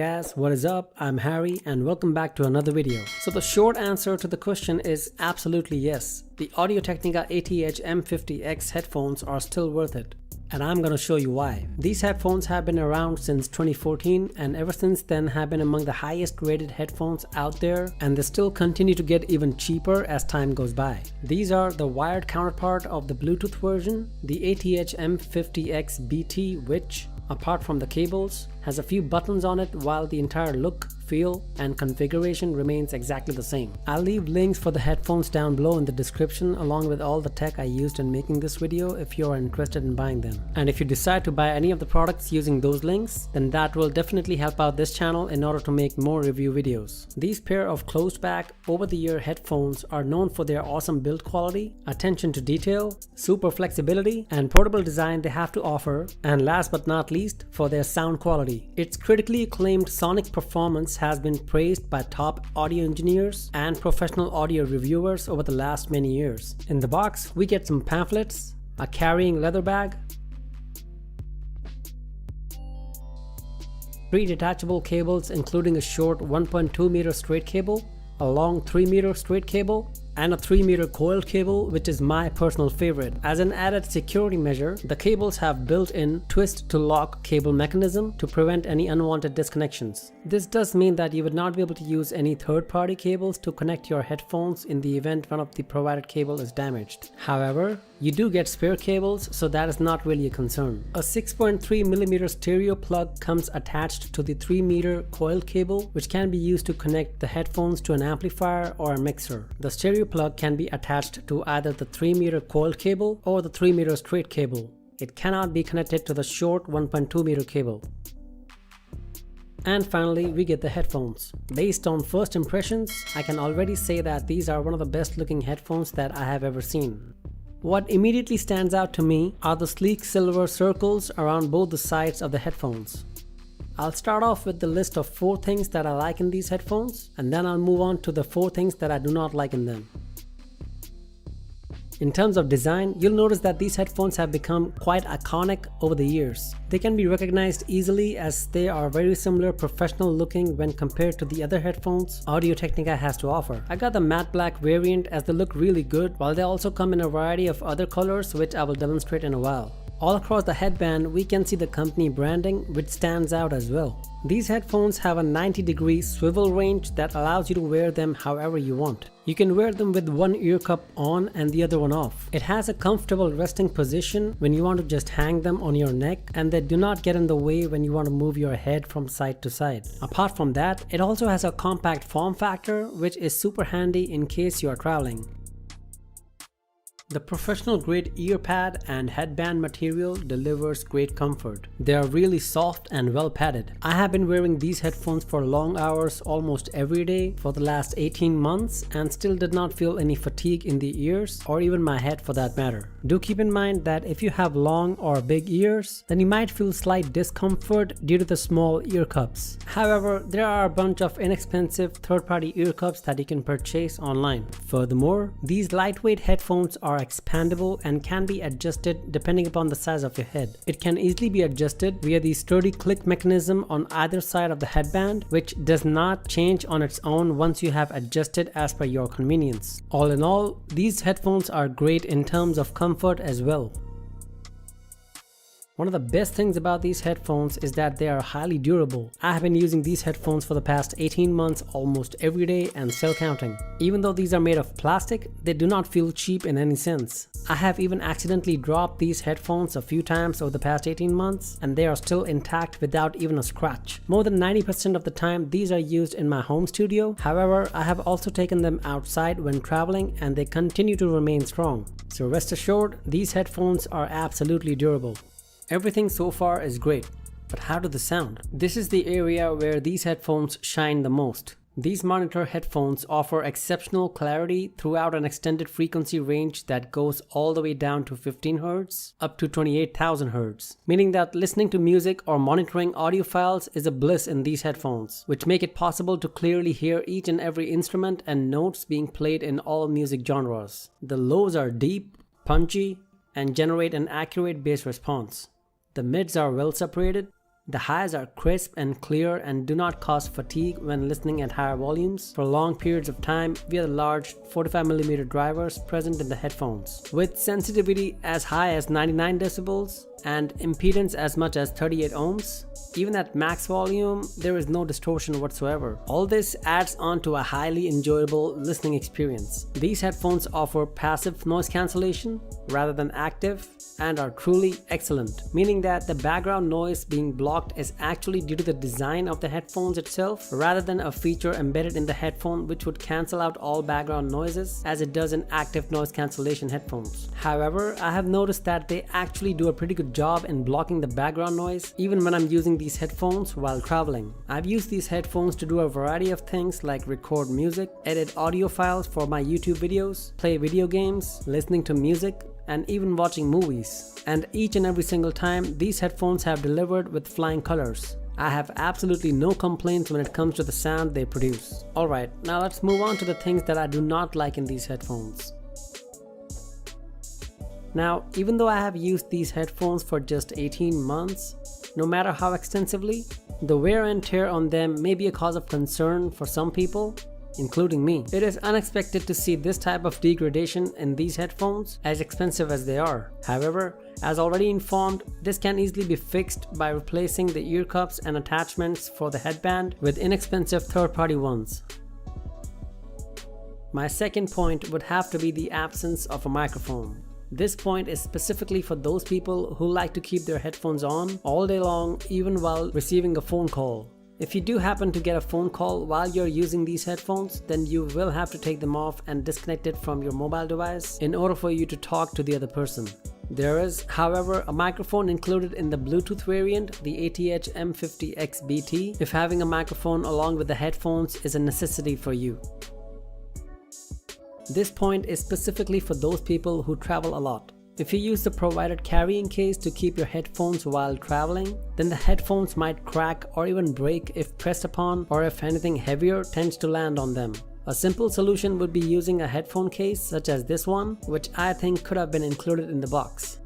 Guys, what is up? I'm Harry and welcome back to another video. So the short answer to the question is absolutely yes. The Audio-Technica ATH-M50x headphones are still worth it. And I'm gonna show you why. These headphones have been around since 2014 and ever since then have been among the highest rated headphones out there, and they still continue to get even cheaper as time goes by. These are the wired counterpart of the Bluetooth version, the ATH-M50x BT, which, apart from the cables, has a few buttons on it, while the entire look, feel, and configuration remains exactly the same. I'll leave links for the headphones down below in the description, along with all the tech I used in making this video if you are interested in buying them. And if you decide to buy any of the products using those links, then that will definitely help out this channel in order to make more review videos. These pair of closed back, over-the-ear headphones are known for their awesome build quality, attention to detail, super flexibility, and portable design they have to offer, and last but not least, for their sound quality. Its critically acclaimed sonic performance has been praised by top audio engineers and professional audio reviewers over the last many years. In the box, we get some pamphlets, a carrying leather bag, 3 detachable cables including a short 1.2 meter straight cable, a long 3 meter straight cable, and a 3 meter coiled cable, which is my personal favorite. As an added security measure, the cables have built-in twist to lock cable mechanism to prevent any unwanted disconnections. This does mean that you would not be able to use any third-party cables to connect your headphones in the event one of the provided cable is damaged. However, you do get spare cables, so that is not really a concern. A 6.3mm stereo plug comes attached to the 3 meter coiled cable, which can be used to connect the headphones to an amplifier or a mixer. The stereo plug can be attached to either the 3 meter coiled cable or the 3 meter straight cable. It cannot be connected to the short 1.2 meter cable. And finally, we get the headphones. Based on first impressions, I can already say that these are one of the best looking headphones that I have ever seen. What immediately stands out to me are the sleek silver circles around both the sides of the headphones. I'll start off with the list of 4 things that I like in these headphones, and then I'll move on to the 4 things that I do not like in them. In terms of design, you'll notice that these headphones have become quite iconic over the years. They can be recognized easily as they are very similar professional looking when compared to the other headphones Audio-Technica has to offer. I got the matte black variant as they look really good, while they also come in a variety of other colors, which I will demonstrate in a while. All across the headband, we can see the company branding, which stands out as well. These headphones have a 90-degree swivel range that allows you to wear them however you want. You can wear them with one ear cup on and the other one off. It has a comfortable resting position when you want to just hang them on your neck, and they do not get in the way when you want to move your head from side to side. Apart from that, it also has a compact form factor, which is super handy in case you are traveling. The professional grade earpad and headband material delivers great comfort. They are really soft and well padded. I have been wearing these headphones for long hours almost every day for the last 18 months and still did not feel any fatigue in the ears or even my head for that matter. Do keep in mind that if you have long or big ears, then you might feel slight discomfort due to the small ear cups. However, there are a bunch of inexpensive third-party ear cups that you can purchase online. Furthermore, these lightweight headphones are expandable and can be adjusted depending upon the size of your head. It can easily be adjusted via the sturdy click mechanism on either side of the headband, which does not change on its own once you have adjusted as per your convenience. All in all, these headphones are great in terms of comfort as well. One of the best things about these headphones is that they are highly durable. I have been using these headphones for the past 18 months almost every day and still counting. Even though these are made of plastic, they do not feel cheap in any sense. I have even accidentally dropped these headphones a few times over the past 18 months and they are still intact without even a scratch. More than 90% of the time these are used in my home studio. However, I have also taken them outside when traveling and they continue to remain strong. So rest assured, these headphones are absolutely durable. Everything so far is great, but how do they sound? This is the area where these headphones shine the most. These monitor headphones offer exceptional clarity throughout an extended frequency range that goes all the way down to 15 Hz up to 28,000 Hz, meaning that listening to music or monitoring audio files is a bliss in these headphones, which make it possible to clearly hear each and every instrument and notes being played in all music genres. The lows are deep, punchy, and generate an accurate bass response. The mids are well separated. The highs are crisp and clear and do not cause fatigue when listening at higher volumes for long periods of time via the large 45mm drivers present in the headphones. With sensitivity as high as 99 decibels and impedance as much as 38 ohms, even at max volume, there is no distortion whatsoever. All this adds on to a highly enjoyable listening experience. These headphones offer passive noise cancellation rather than active and are truly excellent, meaning that the background noise being blocked is actually due to the design of the headphones itself rather than a feature embedded in the headphone which would cancel out all background noises as it does in active noise cancellation headphones. However, I have noticed that they actually do a pretty good job in blocking the background noise even when I'm using these headphones while traveling. I've used these headphones to do a variety of things like record music, edit audio files for my YouTube videos, play video games, listening to music, and even watching movies. And each and every single time, these headphones have delivered with flying colors. I have absolutely no complaints when it comes to the sound they produce. Alright, now let's move on to the things that I do not like in these headphones. Now, even though I have used these headphones for just 18 months, no matter how extensively, the wear and tear on them may be a cause of concern for some people, including me. It is unexpected to see this type of degradation in these headphones, as expensive as they are. However, as already informed, this can easily be fixed by replacing the ear cups and attachments for the headband with inexpensive third-party ones. My second point would have to be the absence of a microphone. This point is specifically for those people who like to keep their headphones on all day long, even while receiving a phone call. If you do happen to get a phone call while you're using these headphones, then you will have to take them off and disconnect it from your mobile device in order for you to talk to the other person. There is, however, a microphone included in the Bluetooth variant, the ATH-M50x BT, if having a microphone along with the headphones is a necessity for you. This point is specifically for those people who travel a lot. If you use the provided carrying case to keep your headphones while traveling, then the headphones might crack or even break if pressed upon, or if anything heavier tends to land on them. A simple solution would be using a headphone case such as this one, which I think could have been included in the box.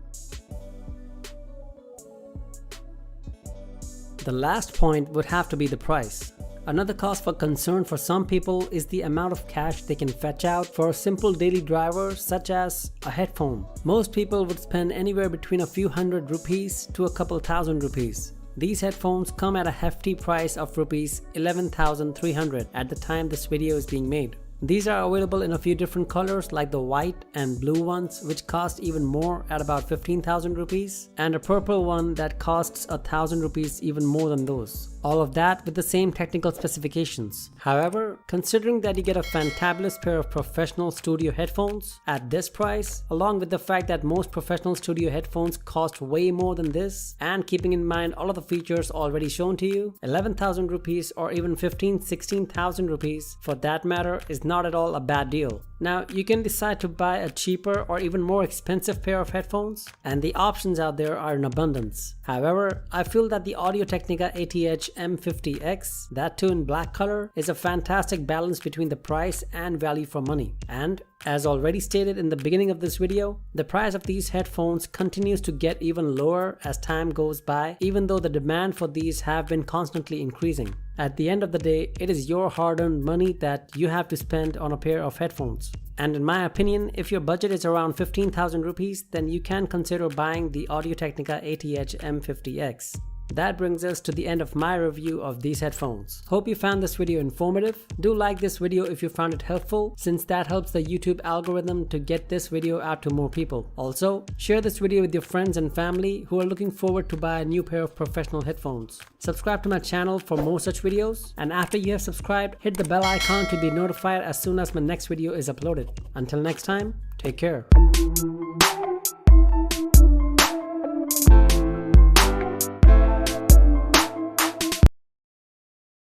The last point would have to be the price. Another cause for concern for some people is the amount of cash they can fetch out for a simple daily driver such as a headphone. Most people would spend anywhere between a few hundred rupees to a couple thousand rupees. These headphones come at a hefty price of rupees 11,300 at the time this video is being made. These are available in a few different colors like the white and blue ones, which cost even more at about 15,000 rupees, and a purple one that costs 1,000 rupees even more than those. All of that with the same technical specifications. However, considering that you get a fantabulous pair of professional studio headphones at this price, along with the fact that most professional studio headphones cost way more than this, and keeping in mind all of the features already shown to you, 11,000 rupees or even 16,000 rupees for that matter is not at all a bad deal. Now, you can decide to buy a cheaper or even more expensive pair of headphones, and the options out there are in abundance. However, I feel that the Audio-Technica ATH-M50x, that too in black color, is a fantastic balance between the price and value for money. And as already stated in the beginning of this video, the price of these headphones continues to get even lower as time goes by, even though the demand for these have been constantly increasing. At the end of the day, it is your hard-earned money that you have to spend on a pair of headphones. And in my opinion, if your budget is around 15,000 rupees, then you can consider buying the Audio-Technica ATH-M50x. That brings us to the end of my review of these headphones. Hope you found this video informative. Do like this video if you found it helpful, since that helps the YouTube algorithm to get this video out to more people. Also, share this video with your friends and family who are looking forward to buy a new pair of professional headphones. Subscribe to my channel for more such videos, and after you have subscribed, hit the bell icon to be notified as soon as my next video is uploaded. Until next time, take care.